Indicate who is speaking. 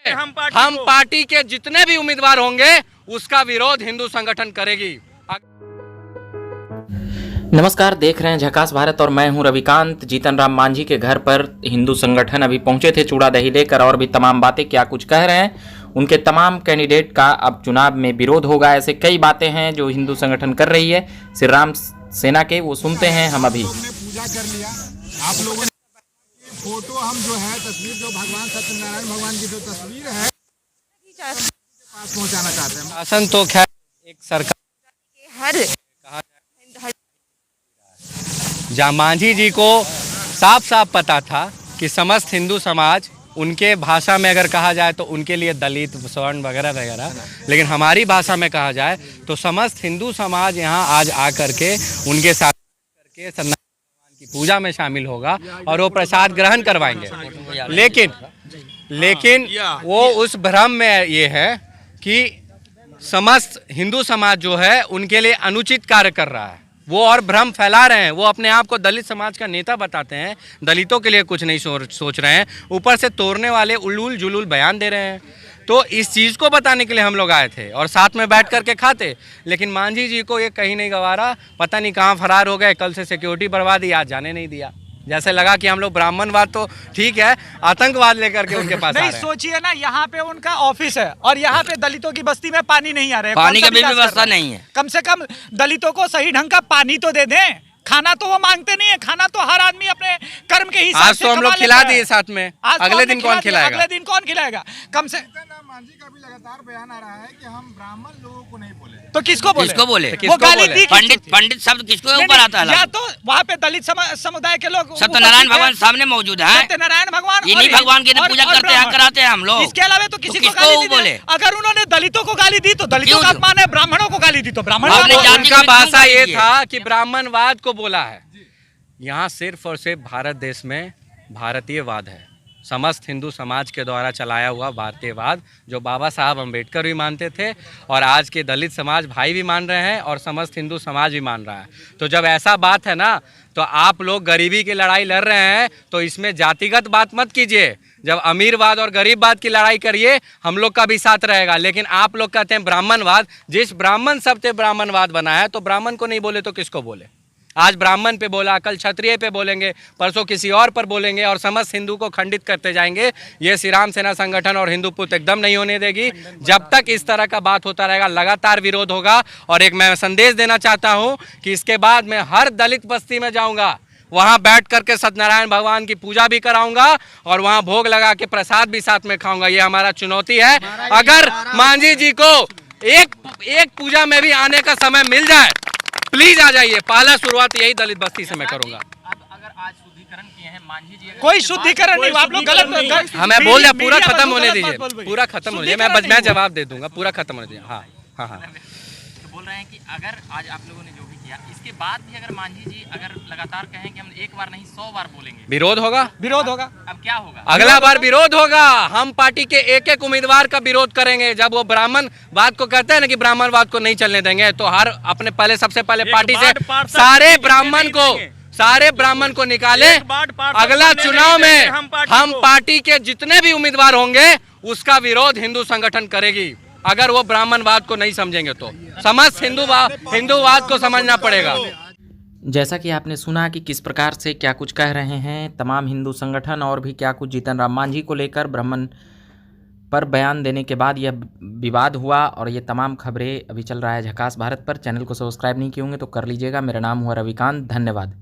Speaker 1: हम पार्टी के जितने भी उम्मीदवार होंगे उसका विरोध हिंदू संगठन करेगी।
Speaker 2: नमस्कार, देख रहे हैं झकास भारत और मैं हूं रविकांत। जीतन राम मांझी के घर पर हिंदू संगठन अभी पहुंचे थे चूड़ा दही लेकर, और भी तमाम बातें क्या कुछ कह रहे हैं। उनके तमाम कैंडिडेट का अब चुनाव में विरोध होगा, ऐसे कई बातें हैं जो हिंदू संगठन कर रही है श्री राम सेना के, वो सुनते हैं हम अभी।
Speaker 3: पूजा कर लिया आप लोगों ने, फोटो हम जो है तस्वीर जो भगवान सत्यनारायण भगवान की जो तस्वीर है पास पहुंचाना चाहते हैं।
Speaker 1: शासन तो खैर एक सरकार
Speaker 4: हर
Speaker 1: जहाँ मांझी जी को साफ साफ पता था कि समस्त हिंदू समाज, उनके भाषा में अगर कहा जाए तो उनके लिए दलित स्वर्ण वगैरह वगैरह, लेकिन हमारी भाषा में कहा जाए तो समस्त हिंदू समाज यहाँ आज आकर के उनके साथ करके सत्यनारायण भगवान की पूजा में शामिल होगा और वो प्रसाद ग्रहण करवाएंगे। लेकिन वो उस भ्रम में ये है कि समस्त हिंदू समाज जो है उनके लिए अनुचित कार्य कर रहा है, वो और भ्रम फैला रहे हैं। वो अपने आप को दलित समाज का नेता बताते हैं, दलितों के लिए कुछ नहीं सोच रहे हैं, ऊपर से तोड़ने वाले उलूल जुलूल बयान दे रहे हैं। तो इस चीज़ को बताने के लिए हम लोग आए थे और साथ में बैठ करके खाते, लेकिन मांझी जी को ये कहीं नहीं गंवारा, पता नहीं कहाँ फरार हो गए। कल से सिक्योरिटी बढ़वा दी, आज जाने नहीं दिया। जैसे लगा कि हम लोग ब्राह्मणवाद तो ठीक है, आतंकवाद लेकर के उनके पास
Speaker 5: नहीं। सोचिए ना, यहाँ पे उनका ऑफिस है और यहाँ पे दलितों की बस्ती में पानी नहीं आ रहा है,
Speaker 4: पानी का भी व्यवस्था नहीं है।
Speaker 5: कम से कम दलितों को सही ढंग का पानी तो दे दें। खाना तो वो मांगते नहीं है, खाना तो हर आदमी अपने कर्म के हिसाब से
Speaker 1: आज तो हम लोग खिला दिए साथ में, अगले दिन कौन खिलाएगा?
Speaker 5: अगले दिन कौन खिलाएगा? कम से
Speaker 3: मांझी का भी लगातार बयान आ रहा है कि हम ब्राह्मण लोगों को नहीं बोले,
Speaker 5: तो किसको बोले?
Speaker 4: किसको बोले?
Speaker 5: वो गाली दी।
Speaker 4: पंडित शब्द किसको ऊपर आता है?
Speaker 5: या तो वहाँ पे दलित समुदाय के लोग
Speaker 4: सत्यनारायण भगवान सामने मौजूद है,
Speaker 5: सत्यनारायण भगवान,
Speaker 4: इन्हीं भगवान की पूजा करते हैं, कराते हैं हम लोग।
Speaker 5: इसके अलावा तो किसी को
Speaker 4: किसको
Speaker 5: गाली नहीं
Speaker 4: बोले?
Speaker 5: दी। अगर उन्होंने दलितों को गाली दी तो दलितों का अपमान है, ब्राह्मणों को गाली दी तो ब्राह्मण।
Speaker 1: उनका भाषा ये था कि ब्राह्मणवाद को बोला है। यहाँ सिर्फ और सिर्फ भारत देश में भारतीयवाद है, समस्त हिंदू समाज के द्वारा चलाया हुआ भारतीयवाद, जो बाबा साहब अम्बेडकर भी मानते थे और आज के दलित समाज भाई भी मान रहे हैं और समस्त हिंदू समाज भी मान रहा है। तो जब ऐसा बात है ना, तो आप लोग गरीबी की लड़ाई लड़ रहे हैं तो इसमें जातिगत बात मत कीजिए। जब अमीरवाद और गरीबवाद की लड़ाई करिए, हम लोग का भी साथ रहेगा। लेकिन आप लोग कहते हैं ब्राह्मणवाद, जिस ब्राह्मण शब्द से ब्राह्मणवाद बना है, तो ब्राह्मण को नहीं बोले तो किसको बोले? आज ब्राह्मण पे बोला, कल क्षत्रिय पे बोलेंगे, परसों किसी और पर बोलेंगे और समस्त हिंदू को खंडित करते जाएंगे। ये श्री राम सेना संगठन और हिंदू पुत्र एकदम नहीं होने देगी। जब तक इस तरह का बात होता रहेगा, लगातार विरोध होगा। और एक मैं संदेश देना चाहता हूँ कि इसके बाद मैं हर दलित बस्ती में जाऊँगा, वहाँ बैठ करके सत्यनारायण भगवान की पूजा भी कराऊंगा और वहाँ भोग लगा के प्रसाद भी साथ में खाऊंगा। ये हमारा चुनौती है। अगर मांझी जी को एक पूजा में भी आने का समय मिल जाए, प्लीज आ जाइए। पहला शुरुआत यही दलित बस्ती से मैं करूंगा।
Speaker 4: अगर आज शुद्धिकरण किए हैं मांझी जी,
Speaker 5: कोई शुद्धिकरण नहीं, आप लोग गलत।
Speaker 1: हमें बोल रहे, पूरा खत्म होने दीजिए, पूरा खत्म होने दीजिए, मैं जवाब दे दूंगा, पूरा खत्म होने दीजिए। हाँ हाँ हाँ।
Speaker 4: तो बोल रहे हैं कि अगर आज आप लोगों ने जो भी किया, इसके बाद भी अगर मांझी जी अगर लगातार कहें कि हम एक बार नहीं 100 बार बोलेंगे,
Speaker 1: विरोध होगा।
Speaker 5: विरोध होगा।
Speaker 4: अब क्या होगा?
Speaker 1: अगला बार विरोध होगा। हम पार्टी के एक उम्मीदवार का विरोध करेंगे। जब वो ब्राह्मणवाद को कहते हैं ना कि ब्राह्मणवाद को नहीं चलने देंगे, तो हर अपने सबसे पहले पार्टी से सारे ब्राह्मण को निकाले। अगला चुनाव में हम पार्टी के जितने भी उम्मीदवार होंगे उसका विरोध हिंदू संगठन करेगी। अगर वो ब्राह्मणवाद को नहीं समझेंगे तो समस्त हिंदूवाद को समझना पड़ेगा।
Speaker 2: जैसा कि आपने सुना कि किस प्रकार से क्या कुछ कह रहे हैं तमाम हिंदू संगठन, और भी क्या कुछ जीतन राम मांझी को लेकर ब्राह्मण पर बयान देने के बाद यह विवाद हुआ। और ये तमाम खबरें अभी चल रहा है झकास भारत पर। चैनल को सब्सक्राइब नहीं किए होंगे तो कर लीजिएगा। मेरा नाम हुआ रविकांत। धन्यवाद।